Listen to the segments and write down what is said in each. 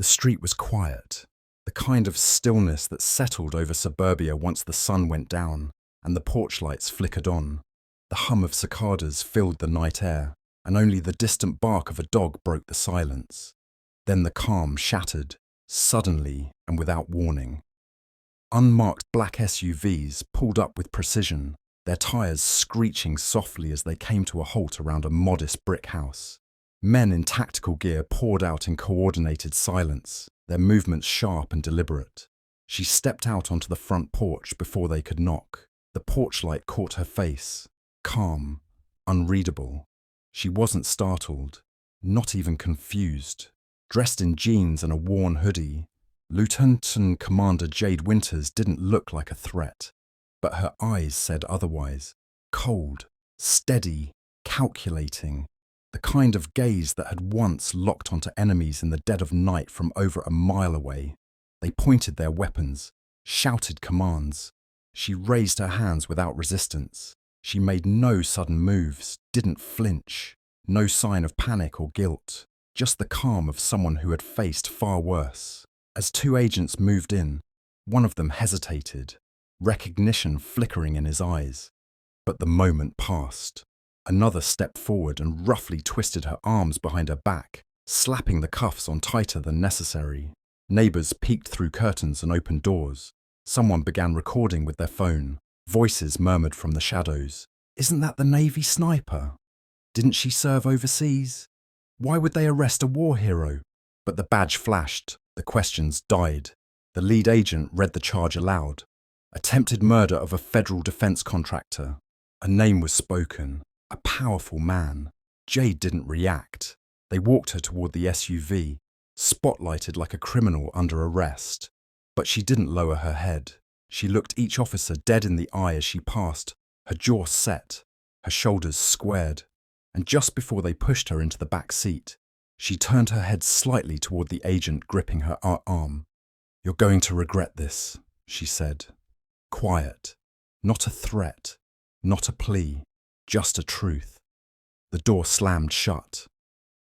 The street was quiet, the kind of stillness that settled over suburbia once the sun went down and the porch lights flickered on. The hum of cicadas filled the night air, and only the distant bark of a dog broke the silence. Then the calm shattered, suddenly and without warning. Unmarked black SUVs pulled up with precision, their tyres screeching softly as they came to a halt around a modest brick house. Men in tactical gear poured out in coordinated silence, their movements sharp and deliberate. She stepped out onto the front porch before they could knock. The porch light caught her face, calm, unreadable. She wasn't startled, not even confused. Dressed in jeans and a worn hoodie, Lieutenant Commander Jade Winters didn't look like a threat, but her eyes said otherwise. Cold, steady, calculating. The kind of gaze that had once locked onto enemies in the dead of night from over a mile away. They pointed their weapons, shouted commands. She raised her hands without resistance. She made no sudden moves, didn't flinch. No sign of panic or guilt, just the calm of someone who had faced far worse. As two agents moved in, one of them hesitated, recognition flickering in his eyes. But the moment passed. Another stepped forward and roughly twisted her arms behind her back, slapping the cuffs on tighter than necessary. Neighbors peeked through curtains and opened doors. Someone began recording with their phone. Voices murmured from the shadows. "Isn't that the Navy sniper? Didn't she serve overseas? Why would they arrest a war hero?" But the badge flashed. The questions died. The lead agent read the charge aloud. Attempted murder of a federal defense contractor. A name was spoken. A powerful man. Jade didn't react. They walked her toward the SUV, spotlighted like a criminal under arrest. But she didn't lower her head. She looked each officer dead in the eye as she passed, her jaw set, her shoulders squared. And just before they pushed her into the back seat, she turned her head slightly toward the agent gripping her arm. "You're going to regret this," she said. Quiet. Not a threat. Not a plea. Just a truth. The door slammed shut.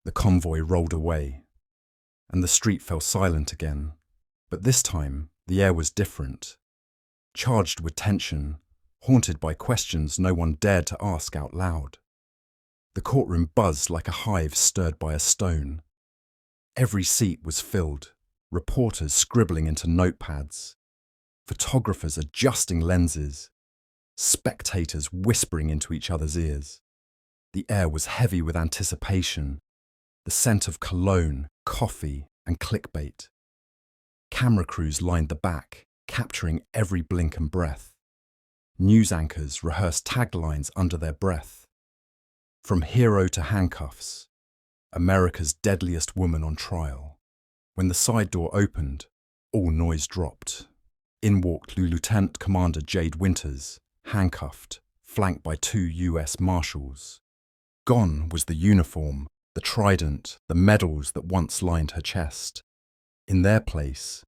The convoy rolled away. And the street fell silent again. But this time, the air was different. Charged with tension, haunted by questions no one dared to ask out loud. The courtroom buzzed like a hive stirred by a stone. Every seat was filled, reporters scribbling into notepads, photographers adjusting lenses, spectators whispering into each other's ears. The air was heavy with anticipation, the scent of cologne, coffee, and clickbait. Camera crews lined the back, capturing every blink and breath. News anchors rehearsed taglines under their breath. From hero to handcuffs, America's deadliest woman on trial. When the side door opened, all noise dropped. In walked Lieutenant Commander Jade Winters, handcuffed, flanked by 2 US Marshals. Gone was the uniform, the trident, the medals that once lined her chest. In their place,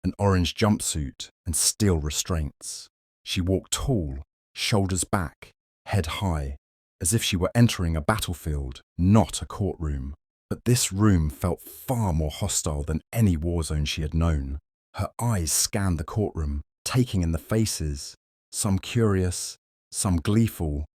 an orange jumpsuit and steel restraints. She walked tall, shoulders back, head high, as if she were entering a battlefield, not a courtroom. But this room felt far more hostile than any war zone she had known. Her eyes scanned the courtroom, taking in the faces, some curious, some gleeful,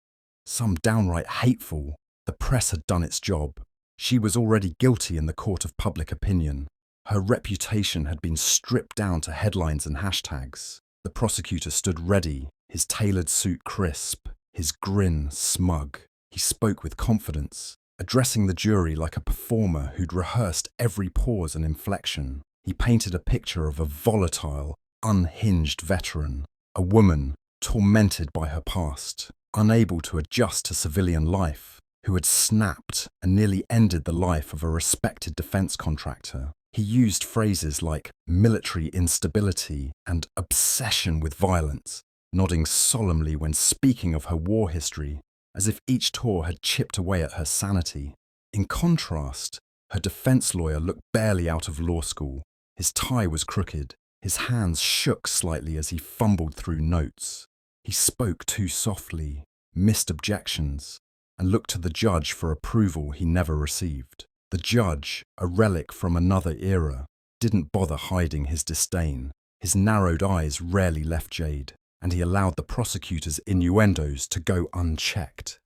some downright hateful. The press had done its job. She was already guilty in the court of public opinion. Her reputation had been stripped down to headlines and hashtags. The prosecutor stood ready, his tailored suit crisp, his grin smug. He spoke with confidence, addressing the jury like a performer who'd rehearsed every pause and inflection. He painted a picture of a volatile, unhinged veteran, a woman tormented by her past, unable to adjust to civilian life, who had snapped and nearly ended the life of a respected defense contractor. He used phrases like military instability and obsession with violence, nodding solemnly when speaking of her war history, as if each tour had chipped away at her sanity. In contrast, her defense lawyer looked barely out of law school. His tie was crooked, his hands shook slightly as he fumbled through notes. He spoke too softly, missed objections, and looked to the judge for approval he never received. The judge, a relic from another era, didn't bother hiding his disdain. His narrowed eyes rarely left Jade, and he allowed the prosecutor's innuendos to go unchecked.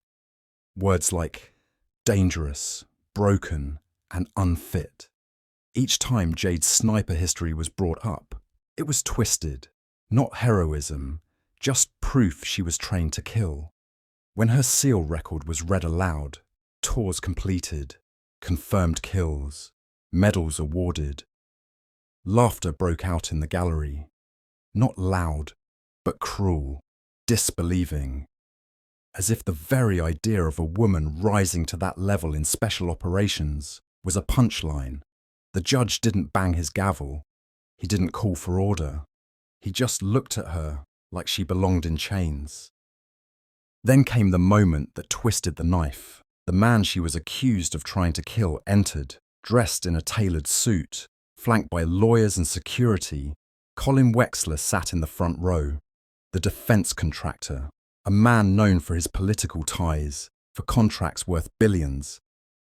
Words like dangerous, broken, and unfit. Each time Jade's sniper history was brought up, it was twisted. Not heroism, just proof she was trained to kill. When her SEAL record was read aloud, tours completed, confirmed kills, medals awarded, laughter broke out in the gallery. Not loud, but cruel, disbelieving. As if the very idea of a woman rising to that level in special operations was a punchline. The judge didn't bang his gavel. He didn't call for order. He just looked at her like she belonged in chains. Then came the moment that twisted the knife. The man she was accused of trying to kill entered, dressed in a tailored suit, flanked by lawyers and security. Colin Wexler sat in the front row, the defense contractor, a man known for his political ties, for contracts worth billions,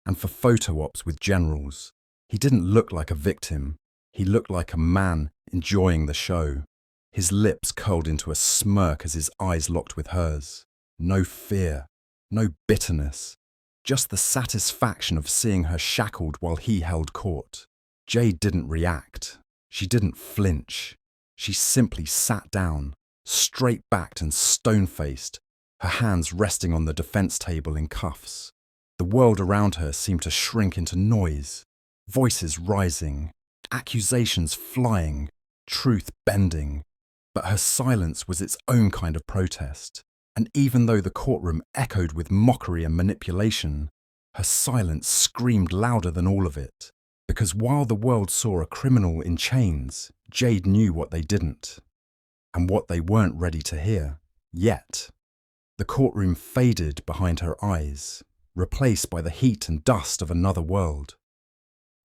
and for photo ops with generals. He didn't look like a victim. He looked like a man enjoying the show. His lips curled into a smirk as his eyes locked with hers. No fear, no bitterness, just the satisfaction of seeing her shackled while he held court. Jade didn't react. She didn't flinch. She simply sat down, straight-backed and stone-faced, her hands resting on the defense table in cuffs. The world around her seemed to shrink into noise, voices rising, accusations flying, truth bending. But her silence was its own kind of protest. And even though the courtroom echoed with mockery and manipulation, her silence screamed louder than all of it. Because while the world saw a criminal in chains, Jade knew what they didn't. And what they weren't ready to hear, yet. The courtroom faded behind her eyes, replaced by the heat and dust of another world.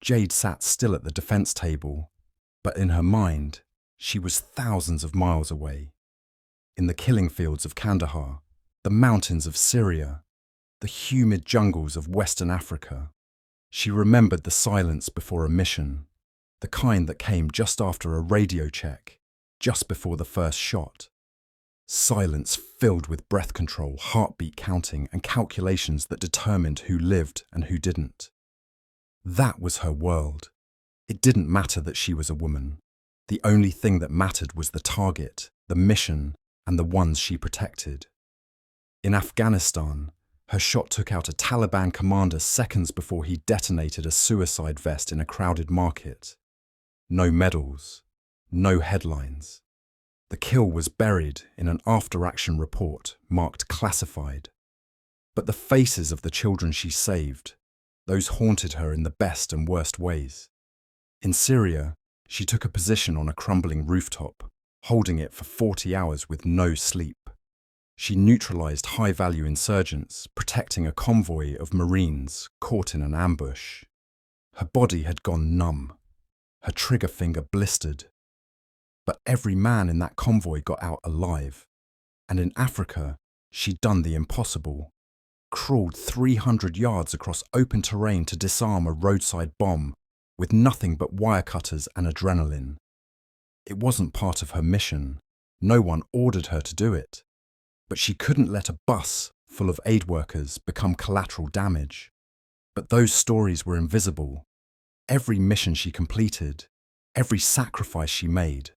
Jade sat still at the defense table, but in her mind, she was thousands of miles away. In the killing fields of Kandahar, the mountains of Syria, the humid jungles of Western Africa, she remembered the silence before a mission, the kind that came just after a radio check, just before the first shot. Silence filled with breath control, heartbeat counting, and calculations that determined who lived and who didn't. That was her world. It didn't matter that she was a woman. The only thing that mattered was the target, the mission, and the ones she protected. In Afghanistan, her shot took out a Taliban commander seconds before he detonated a suicide vest in a crowded market. No medals, no headlines. The kill was buried in an after-action report marked classified. But the faces of the children she saved, those haunted her in the best and worst ways. In Syria, she took a position on a crumbling rooftop, holding it for 40 hours with no sleep. She neutralized high-value insurgents, protecting a convoy of Marines caught in an ambush. Her body had gone numb, her trigger finger blistered. But every man in that convoy got out alive. And in Africa, she'd done the impossible. Crawled 300 yards across open terrain to disarm a roadside bomb with nothing but wire cutters and adrenaline. It wasn't part of her mission. No one ordered her to do it. But she couldn't let a bus full of aid workers become collateral damage. But those stories were invisible. Every mission she completed, every sacrifice she made,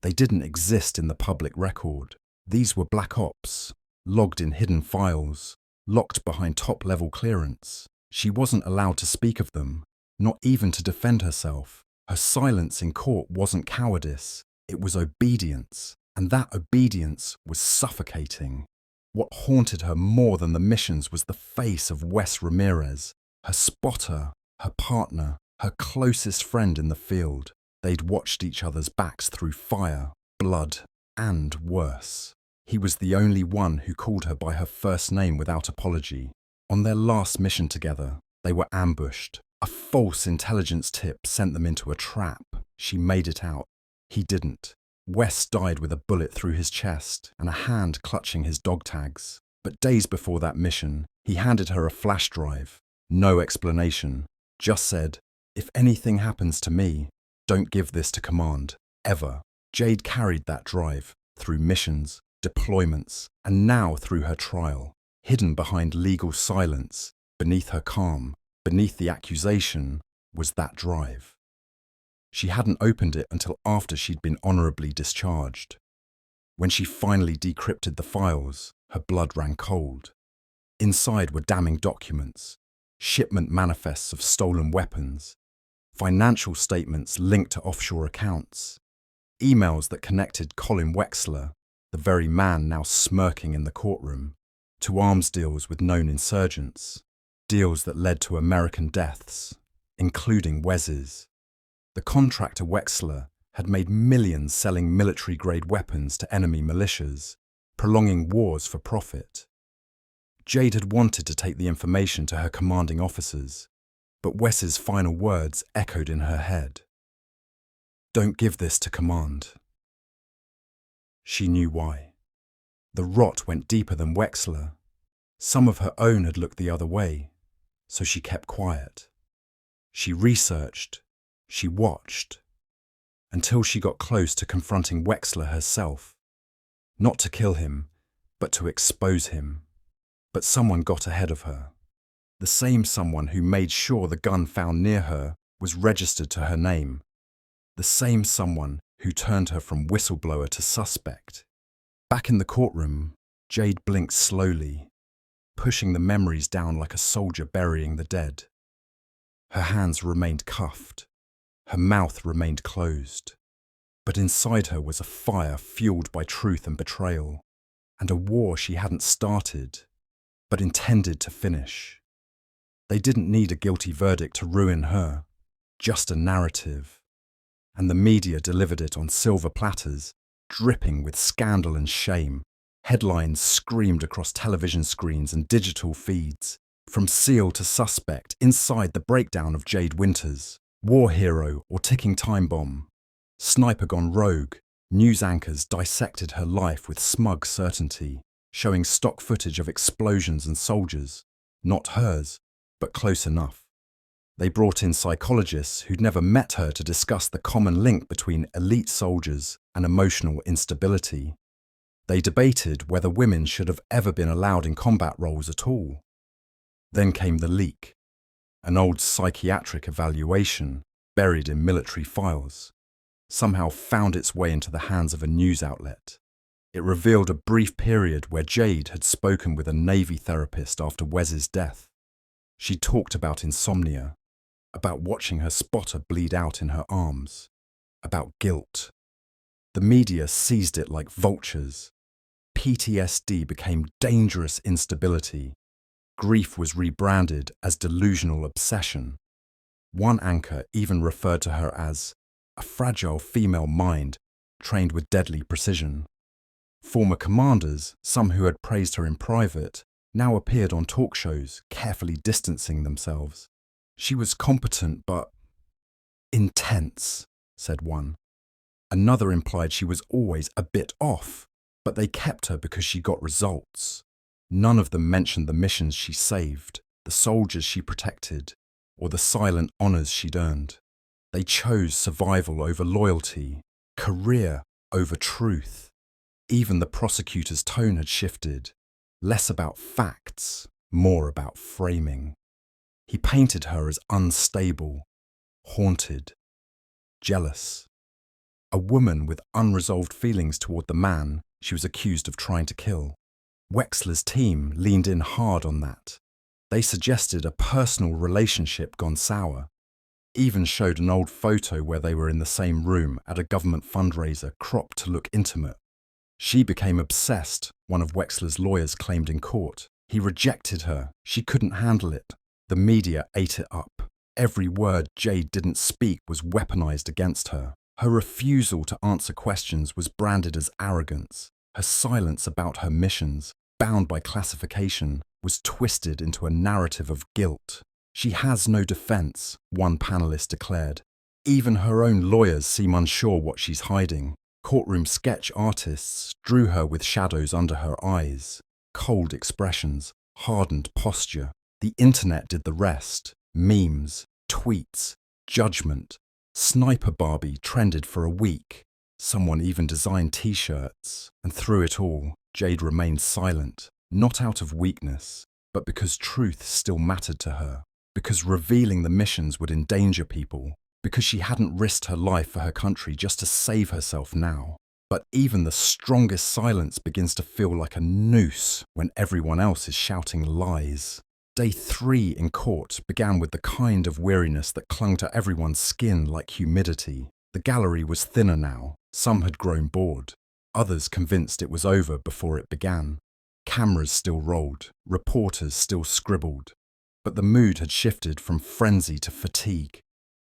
they didn't exist in the public record. These were black ops, logged in hidden files, locked behind top-level clearance. She wasn't allowed to speak of them, not even to defend herself. Her silence in court wasn't cowardice, it was obedience, and that obedience was suffocating. What haunted her more than the missions was the face of Wes Ramirez, her spotter, her partner, her closest friend in the field. They'd watched each other's backs through fire, blood, and worse. He was the only one who called her by her first name without apology. On their last mission together, they were ambushed. A false intelligence tip sent them into a trap. She made it out. He didn't. Wes died with a bullet through his chest and a hand clutching his dog tags. But days before that mission, he handed her a flash drive. No explanation. Just said, "If anything happens to me, Don't give this to command, ever. Jade carried that drive through missions, deployments, and now through her trial. Hidden behind legal silence, beneath her calm, beneath the accusation, was that drive. She hadn't opened it until after she'd been honorably discharged. When she finally decrypted the files, her blood ran cold. Inside were damning documents, shipment manifests of stolen weapons, financial statements linked to offshore accounts, emails that connected Colin Wexler, the very man now smirking in the courtroom, to arms deals with known insurgents, deals that led to American deaths, including Wes's. The contractor Wexler had made millions selling military-grade weapons to enemy militias, prolonging wars for profit. Jade had wanted to take the information to her commanding officers, but Wes's final words echoed in her head. Don't give this to command. She knew why. The rot went deeper than Wexler. Some of her own had looked the other way, so she kept quiet. She researched, she watched, until she got close to confronting Wexler herself. Not to kill him, but to expose him. But someone got ahead of her. The same someone who made sure the gun found near her was registered to her name. The same someone who turned her from whistleblower to suspect. Back in the courtroom, Jade blinked slowly, pushing the memories down like a soldier burying the dead. Her hands remained cuffed. Her mouth remained closed. But inside her was a fire fueled by truth and betrayal, and a war she hadn't started, but intended to finish. They didn't need a guilty verdict to ruin her, just a narrative. And the media delivered it on silver platters, dripping with scandal and shame. Headlines screamed across television screens and digital feeds, from SEAL to suspect, inside the breakdown of Jade Winters, war hero or ticking time bomb. Sniper gone rogue, news anchors dissected her life with smug certainty, showing stock footage of explosions and soldiers, not hers, but close enough. They brought in psychologists who'd never met her to discuss the common link between elite soldiers and emotional instability. They debated whether women should have ever been allowed in combat roles at all. Then came the leak, an old psychiatric evaluation buried in military files, somehow found its way into the hands of a news outlet. It revealed a brief period where Jade had spoken with a Navy therapist after Wes's death. She talked about insomnia, about watching her spotter bleed out in her arms, about guilt. The media seized it like vultures. PTSD became dangerous instability. Grief was rebranded as delusional obsession. One anchor even referred to her as a fragile female mind trained with deadly precision. Former commanders, some who had praised her in private, now appeared on talk shows, carefully distancing themselves. She was competent but intense, said one. Another implied she was always a bit off, but they kept her because she got results. None of them mentioned the missions she saved, the soldiers she protected, or the silent honours she'd earned. They chose survival over loyalty, career over truth. Even the prosecutor's tone had shifted, less about facts, more about framing. He painted her as unstable, haunted, jealous. A woman with unresolved feelings toward the man she was accused of trying to kill. Wexler's team leaned in hard on that. They suggested a personal relationship gone sour, even showed an old photo where they were in the same room at a government fundraiser cropped to look intimate. She became obsessed, one of Wexler's lawyers claimed in court. He rejected her. She couldn't handle it. The media ate it up. Every word Jade didn't speak was weaponized against her. Her refusal to answer questions was branded as arrogance. Her silence about her missions, bound by classification, was twisted into a narrative of guilt. She has no defense, one panelist declared. Even her own lawyers seem unsure what she's hiding. Courtroom sketch artists drew her with shadows under her eyes, cold expressions, hardened posture. The internet did the rest. Memes, tweets, judgment, Sniper Barbie trended for a week. Someone even designed t-shirts. And through it all, Jade remained silent, not out of weakness, but because truth still mattered to her, because revealing the missions would endanger people, because she hadn't risked her life for her country just to save herself now. But even the strongest silence begins to feel like a noose when everyone else is shouting lies. Day 3 in court began with the kind of weariness that clung to everyone's skin like humidity. The gallery was thinner now. Some had grown bored. Others convinced it was over before it began. Cameras still rolled. Reporters still scribbled. But the mood had shifted from frenzy to fatigue.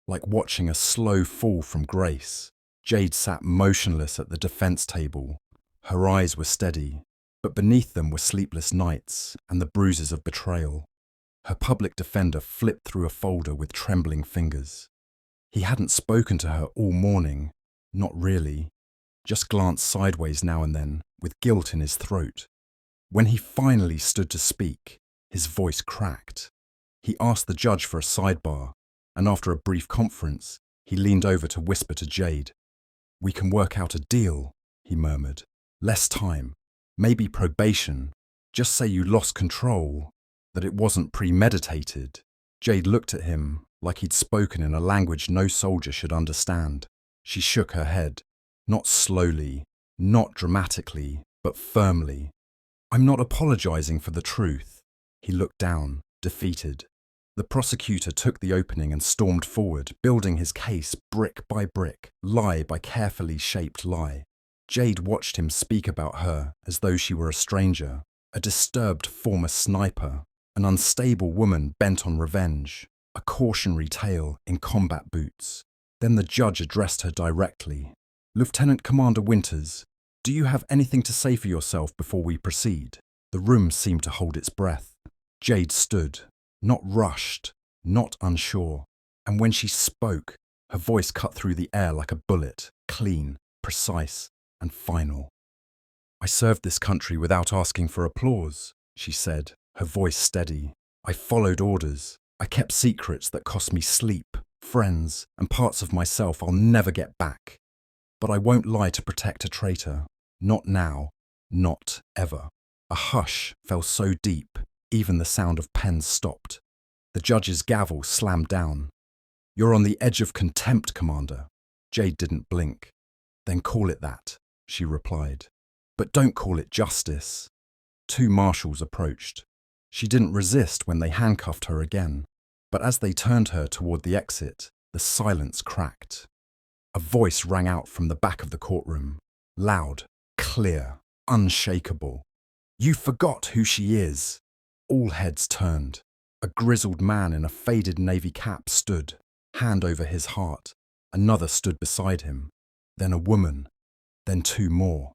Like watching a slow fall from grace. Jade sat motionless at the defense table. Her eyes were steady, but beneath them were sleepless nights and the bruises of betrayal. Her public defender flipped through a folder with trembling fingers. He hadn't spoken to her all morning, not really, just glanced sideways now and then, with guilt in his throat. When he finally stood to speak, his voice cracked. He asked the judge for a sidebar, and after a brief conference, he leaned over to whisper to Jade. "We can work out a deal," he murmured. "Less time, maybe probation. Just say you lost control, that it wasn't premeditated." Jade looked at him like he'd spoken in a language no soldier should understand. She shook her head, not slowly, not dramatically, but firmly. "I'm not apologizing for the truth." He looked down, defeated. The prosecutor took the opening and stormed forward, building his case brick by brick, lie by carefully shaped lie. Jade watched him speak about her as though she were a stranger, a disturbed former sniper, an unstable woman bent on revenge, a cautionary tale in combat boots. Then the judge addressed her directly. "Lieutenant Commander Winters, do you have anything to say for yourself before we proceed?" The room seemed to hold its breath. Jade stood, not rushed, not unsure, and when she spoke, her voice cut through the air like a bullet, clean, precise, and final. "I served this country without asking for applause," she said, her voice steady. "I followed orders. I kept secrets that cost me sleep, friends, and parts of myself I'll never get back. But I won't lie to protect a traitor. Not now. Not ever." A hush fell so deep, even the sound of pens stopped. The judge's gavel slammed down. "You're on the edge of contempt, Commander." Jade didn't blink. "Then call it that," she replied. "But don't call it justice." 2 marshals approached. She didn't resist when they handcuffed her again, but as they turned her toward the exit, the silence cracked. A voice rang out from the back of the courtroom, loud, clear, unshakable. "You forgot who she is." All heads turned. A grizzled man in a faded navy cap stood, hand over his heart. Another stood beside him. Then a woman. Then 2 more.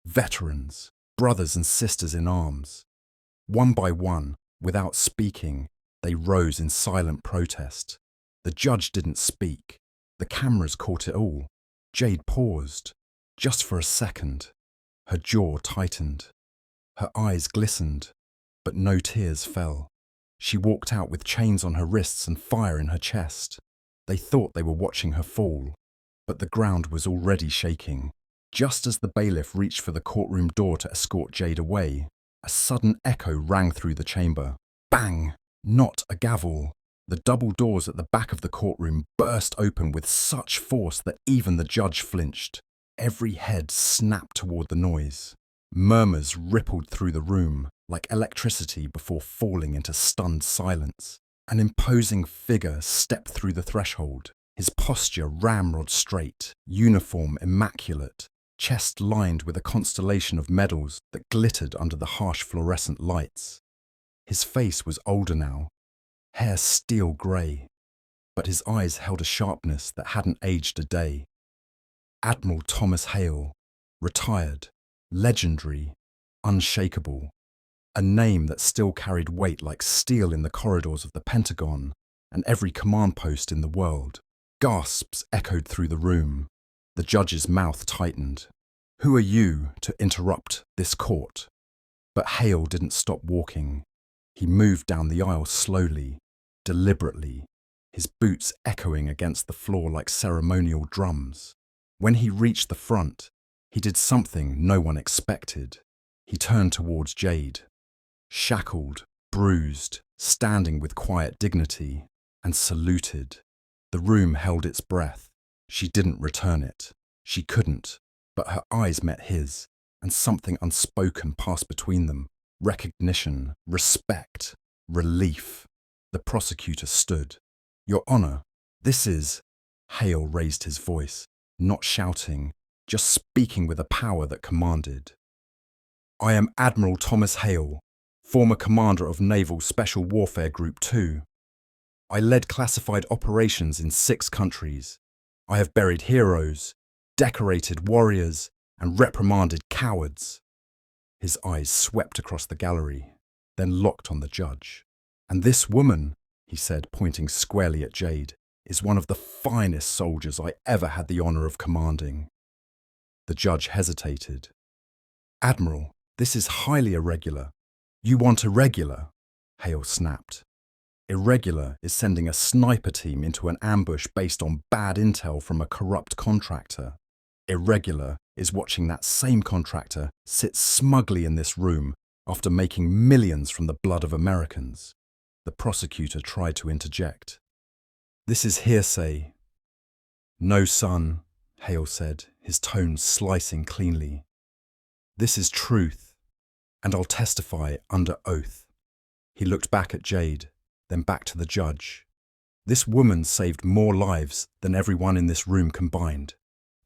Veterans, brothers and sisters in arms. One by one, without speaking, they rose in silent protest. The judge didn't speak. The cameras caught it all. Jade paused, just for a second. Her jaw tightened. Her eyes glistened, but no tears fell. She walked out with chains on her wrists and fire in her chest. They thought they were watching her fall, but the ground was already shaking. Just as the bailiff reached for the courtroom door to escort Jade away, a sudden echo rang through the chamber. Bang! Not a gavel. The double doors at the back of the courtroom burst open with such force that even the judge flinched. Every head snapped toward the noise. Murmurs rippled through the room, like electricity before falling into stunned silence. An imposing figure stepped through the threshold, his posture ramrod straight, uniform immaculate, chest lined with a constellation of medals that glittered under the harsh fluorescent lights. His face was older now, hair steel grey, but his eyes held a sharpness that hadn't aged a day. Admiral Thomas Hale, retired, legendary, unshakable, a name that still carried weight like steel in the corridors of the Pentagon and every command post in the world. Gasps echoed through the room. The judge's mouth tightened. "Who are you to interrupt this court?" But Hale didn't stop walking. He moved down the aisle slowly, deliberately, his boots echoing against the floor like ceremonial drums. When he reached the front, he did something no one expected. He turned towards Jade, shackled, bruised, standing with quiet dignity, and saluted. The room held its breath. She didn't return it. She couldn't, but her eyes met his, and something unspoken passed between them. Recognition, respect, relief. The prosecutor stood. "Your Honor, this is..." Hale raised his voice, not shouting, just speaking with a power that commanded. "I am Admiral Thomas Hale, former commander of Naval Special Warfare Group 2. I led classified operations in 6 countries. I have buried heroes, decorated warriors, and reprimanded cowards." His eyes swept across the gallery, then locked on the judge. "And this woman," he said, pointing squarely at Jade, "is one of the finest soldiers I ever had the honor of commanding." The judge hesitated. "Admiral, this is highly irregular." "You want irregular?" Hale snapped. "Irregular is sending a sniper team into an ambush based on bad intel from a corrupt contractor. Irregular is watching that same contractor sit smugly in this room after making millions from the blood of Americans." The prosecutor tried to interject. "This is hearsay." "No, son," Hale said, his tone slicing cleanly. "This is truth, and I'll testify under oath." He looked back at Jade, then back to the judge. "This woman saved more lives than everyone in this room combined,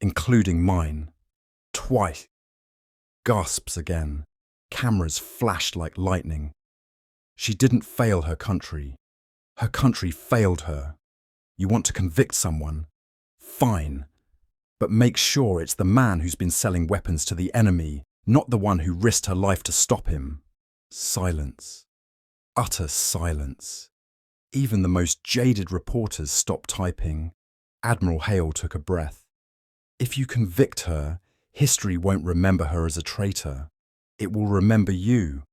including mine. Twice." Gasps again. Cameras flashed like lightning. "She didn't fail her country. Her country failed her. You want to convict someone? Fine. But make sure it's the man who's been selling weapons to the enemy, not the one who risked her life to stop him." Silence. Utter silence. Even the most jaded reporters stopped typing. Admiral Hale took a breath. "If you convict her, history won't remember her as a traitor. It will remember you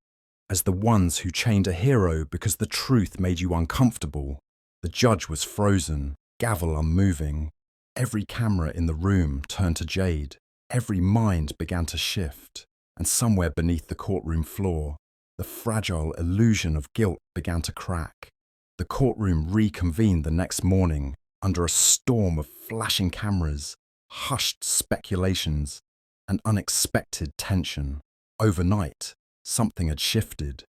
as the ones who chained a hero because the truth made you uncomfortable." The judge was frozen, gavel unmoving. Every camera in the room turned to Jade. Every mind began to shift. And somewhere beneath the courtroom floor, the fragile illusion of guilt began to crack. The courtroom reconvened the next morning under a storm of flashing cameras, hushed speculations, and unexpected tension. Overnight, something had shifted.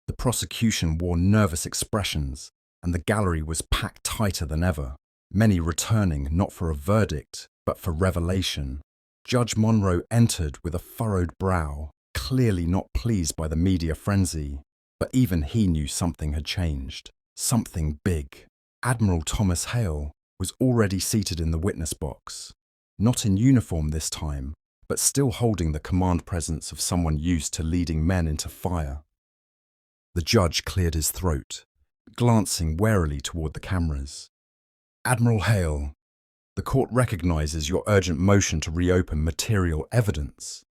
The prosecution wore nervous expressions, and the gallery was packed tighter than ever, many returning not for a verdict, but for revelation. Judge Monroe entered with a furrowed brow, clearly not pleased by the media frenzy, but even he knew something had changed. Something big. Admiral Thomas Hale was already seated in the witness box, not in uniform this time, but still holding the command presence of someone used to leading men into fire. The judge cleared his throat, glancing warily toward the cameras. "Admiral Hale, the court recognizes your urgent motion to reopen material evidence.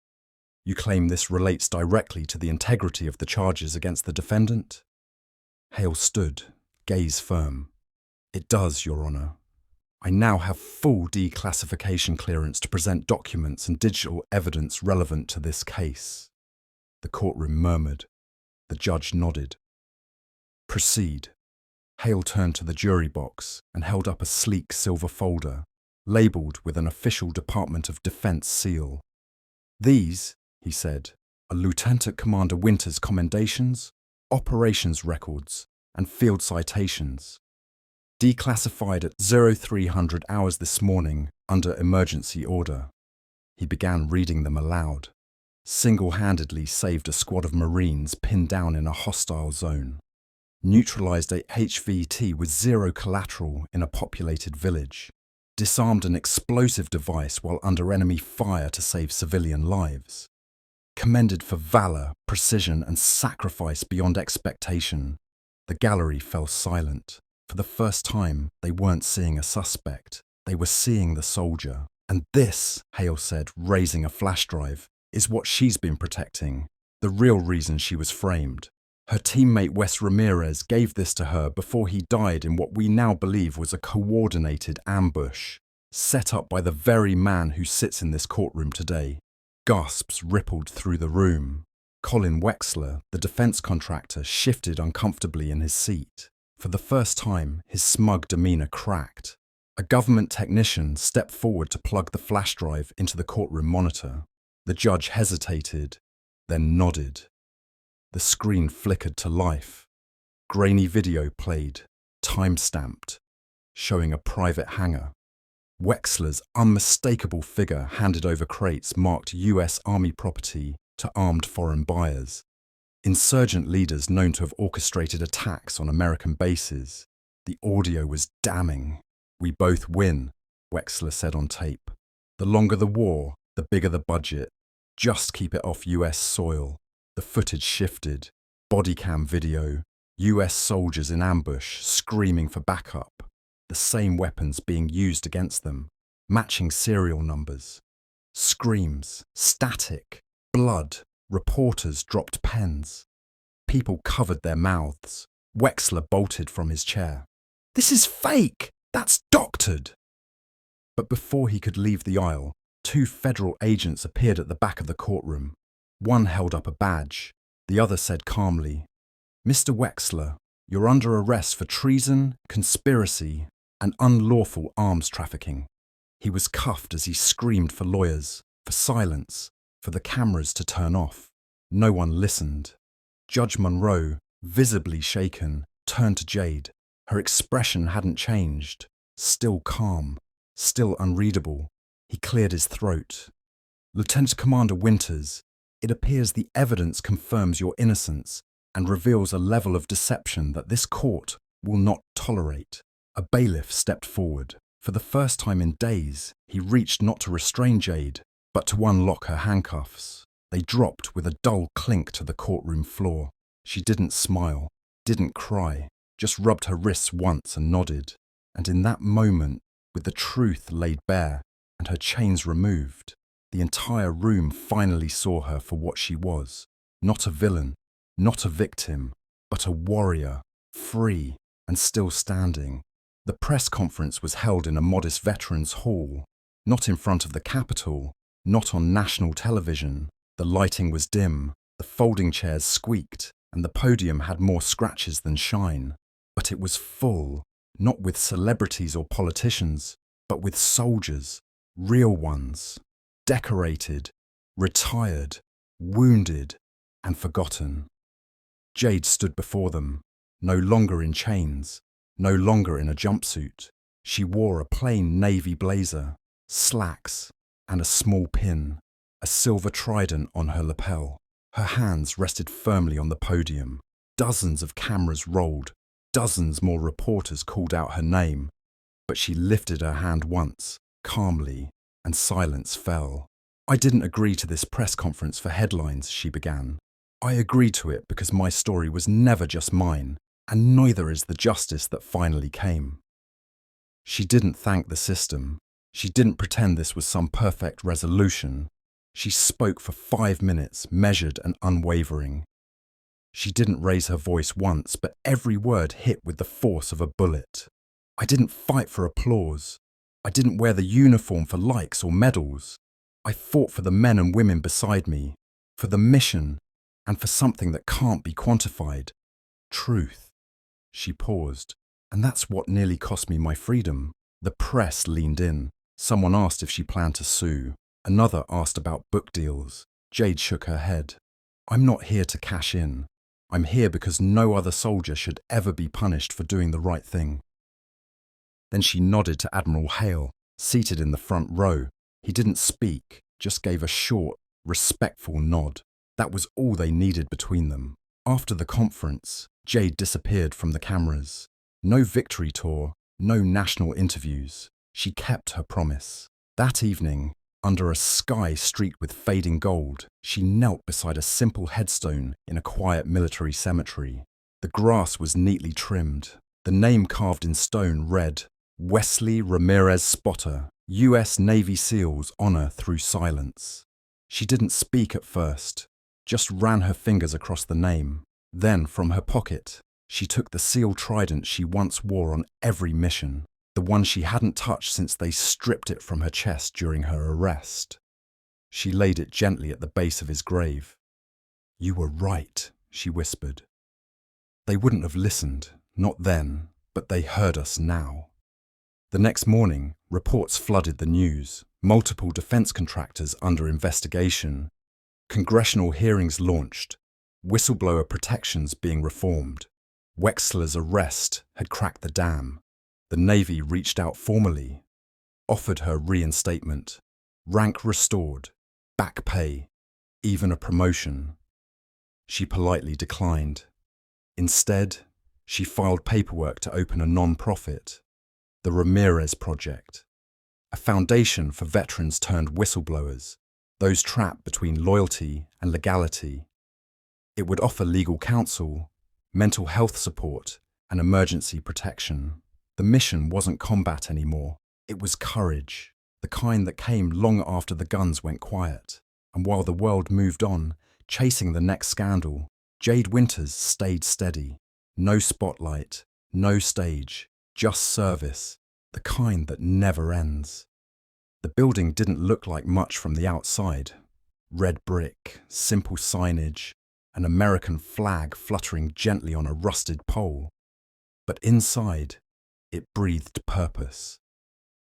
You claim this relates directly to the integrity of the charges against the defendant?" Hale stood, gaze firm. "It does, Your Honor. I now have full declassification clearance to present documents and digital evidence relevant to this case." The courtroom murmured. The judge nodded. "Proceed." Hale turned to the jury box and held up a sleek silver folder, labelled with an official Department of Defense seal. "These," he said, "are Lieutenant Commander Winter's commendations, operations records, and field citations. Declassified at 0300 hours this morning under emergency order." He began reading them aloud. "Single-handedly saved a squad of Marines pinned down in a hostile zone. Neutralized a HVT with 0 collateral in a populated village. Disarmed an explosive device while under enemy fire to save civilian lives. Commended for valor, precision, and sacrifice beyond expectation." The gallery fell silent. For the first time, they weren't seeing a suspect. They were seeing the soldier. "And this," Hale said, raising a flash drive, "is what she's been protecting. The real reason she was framed. Her teammate Wes Ramirez gave this to her before he died in what we now believe was a coordinated ambush, set up by the very man who sits in this courtroom today. Gasps rippled through the room. Colin Wexler, the defense contractor, shifted uncomfortably in his seat. For the first time, his smug demeanor cracked. A government technician stepped forward to plug the flash drive into the courtroom monitor. The judge hesitated, then nodded. The screen flickered to life. Grainy video played, time-stamped, showing a private hangar. Wexler's unmistakable figure handed over crates marked US Army property to armed foreign buyers. Insurgent leaders known to have orchestrated attacks on American bases. The audio was damning. "We both win," Wexler said on tape. "The longer the war, the bigger the budget. Just keep it off US soil." The footage shifted. Bodycam video. US soldiers in ambush, screaming for backup. The same weapons being used against them. Matching serial numbers. Screams. Static. Blood. Reporters dropped pens. People covered their mouths. Wexler bolted from his chair. "This is fake! That's doctored!" But before he could leave the aisle, 2 federal agents appeared at the back of the courtroom. One held up a badge. The other said calmly, "Mr. Wexler, you're under arrest for treason, conspiracy, and unlawful arms trafficking." He was cuffed as he screamed for lawyers, for silence, for the cameras to turn off. No one listened. Judge Monroe, visibly shaken, turned to Jade. Her expression hadn't changed. Still calm, still unreadable. He cleared his throat. "Lieutenant Commander Winters, it appears the evidence confirms your innocence and reveals a level of deception that this court will not tolerate." A bailiff stepped forward. For the first time in days, he reached not to restrain Jade, but to unlock her handcuffs. They dropped with a dull clink to the courtroom floor. She didn't smile, didn't cry, just rubbed her wrists once and nodded. And in that moment, with the truth laid bare and her chains removed, the entire room finally saw her for what she was. Not a villain, not a victim, but a warrior, free and still standing. The press conference was held in a modest veterans' hall, not in front of the Capitol, not on national television. The lighting was dim, the folding chairs squeaked, and the podium had more scratches than shine. But it was full, not with celebrities or politicians, but with soldiers, real ones. Decorated, retired, wounded, and forgotten. Jade stood before them, no longer in chains, no longer in a jumpsuit. She wore a plain navy blazer, slacks, and a small pin, a silver trident on her lapel. Her hands rested firmly on the podium. Dozens of cameras rolled, dozens more reporters called out her name, but she lifted her hand once, calmly, and silence fell. "I didn't agree to this press conference for headlines," she began. "I agreed to it because my story was never just mine, and neither is the justice that finally came." She didn't thank the system. She didn't pretend this was some perfect resolution. She spoke for 5 minutes, measured and unwavering. She didn't raise her voice once, but every word hit with the force of a bullet. "I didn't fight for applause. I didn't wear the uniform for likes or medals. I fought for the men and women beside me, for the mission, and for something that can't be quantified. Truth." She paused. "And that's what nearly cost me my freedom." The press leaned in. Someone asked if she planned to sue. Another asked about book deals. Jade shook her head. "I'm not here to cash in. I'm here because no other soldier should ever be punished for doing the right thing." Then she nodded to Admiral Hale, seated in the front row. He didn't speak, just gave a short, respectful nod. That was all they needed between them. After the conference, Jade disappeared from the cameras. No victory tour, no national interviews. She kept her promise. That evening, under a sky streaked with fading gold, she knelt beside a simple headstone in a quiet military cemetery. The grass was neatly trimmed. The name carved in stone read, "Wesley Ramirez Spotter, U.S. Navy SEALs Honor Through Silence." She didn't speak at first, just ran her fingers across the name. Then, from her pocket, she took the sealed trident she once wore on every mission, the one she hadn't touched since they stripped it from her chest during her arrest. She laid it gently at the base of his grave. "You were right," she whispered. They wouldn't have listened, not then, but they heard us now. The next morning, reports flooded the news. Multiple defense contractors under investigation. Congressional hearings launched. Whistleblower protections being reformed. Wexler's arrest had cracked the dam. The Navy reached out formally, offered her reinstatement, rank restored, back pay, even a promotion. She politely declined. Instead, she filed paperwork to open a non-profit, the Ramirez Project, a foundation for veterans turned whistleblowers, those trapped between loyalty and legality. It would offer legal counsel, mental health support, and emergency protection. The mission wasn't combat anymore. It was courage, the kind that came long after the guns went quiet. And while the world moved on, chasing the next scandal, Jade Winters stayed steady. No spotlight, no stage, just service, the kind that never ends. The building didn't look like much from the outside. Red brick, simple signage, an American flag fluttering gently on a rusted pole. But inside, it breathed purpose.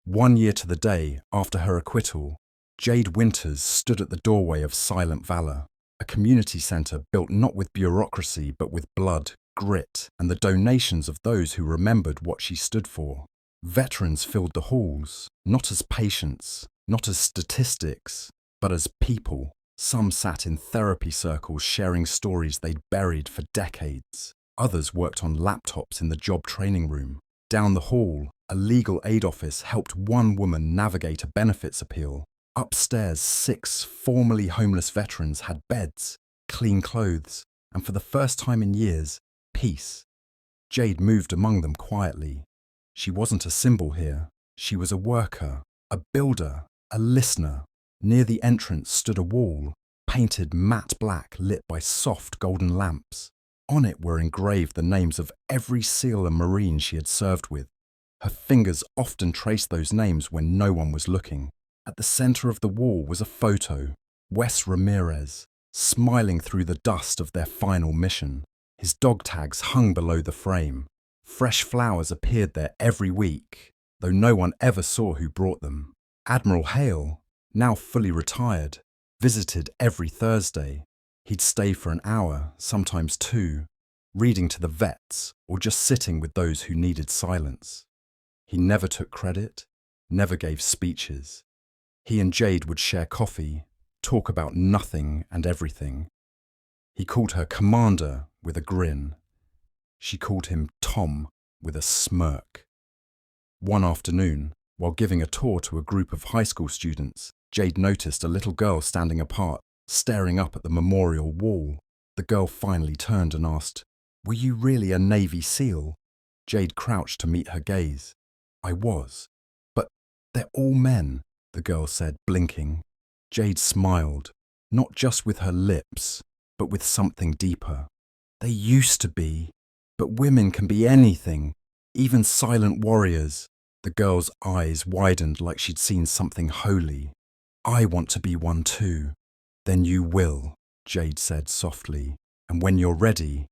1 year to the day after her acquittal, Jade Winters stood at the doorway of Silent Valor, a community centre built not with bureaucracy but with blood, grit, and the donations of those who remembered what she stood for. Veterans filled the halls, not as patients, not as statistics, but as people. Some sat in therapy circles sharing stories they'd buried for decades. Others worked on laptops in the job training room. Down the hall, a legal aid office helped one woman navigate a benefits appeal. Upstairs, 6 formerly homeless veterans had beds, clean clothes, and for the first time in years, peace. Jade moved among them quietly. She wasn't a symbol here. She was a worker, a builder, a listener. Near the entrance stood a wall, painted matte black lit by soft golden lamps. On it were engraved the names of every SEAL and Marine she had served with. Her fingers often traced those names when no one was looking. At the center of the wall was a photo, Wes Ramirez, smiling through the dust of their final mission. His dog tags hung below the frame. Fresh flowers appeared there every week, though no one ever saw who brought them. Admiral Hale, now fully retired, visited every Thursday. He'd stay for an hour, sometimes 2, reading to the vets or just sitting with those who needed silence. He never took credit, never gave speeches. He and Jade would share coffee, talk about nothing and everything. He called her Commander with a grin. She called him Tom with a smirk. One afternoon, while giving a tour to a group of high school students, Jade noticed a little girl standing apart, staring up at the memorial wall. The girl finally turned and asked, "Were you really a Navy SEAL?" Jade crouched to meet her gaze. "I was. But they're all men," the girl said, blinking. Jade smiled, not just with her lips, but with something deeper. "They used to be, but women can be anything, even silent warriors." The girl's eyes widened like she'd seen something holy. "I want to be one too." "Then you will," Jade said softly. "And when you're ready,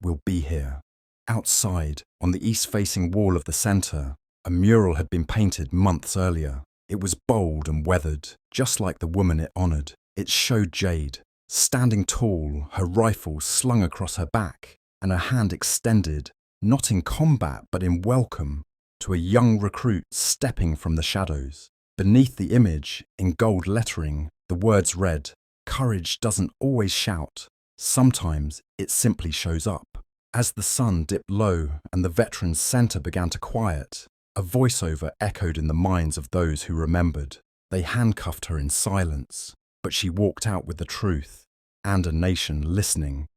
we'll be here." Outside, on the east-facing wall of the centre, a mural had been painted months earlier. It was bold and weathered, just like the woman it honoured. It showed Jade, standing tall, her rifle slung across her back, and her hand extended, not in combat but in welcome, to a young recruit stepping from the shadows. Beneath the image, in gold lettering, the words read, "Courage doesn't always shout. Sometimes it simply shows up." As the sun dipped low and the veterans' centre began to quiet, a voiceover echoed in the minds of those who remembered. They handcuffed her in silence, but she walked out with the truth, and a nation listening.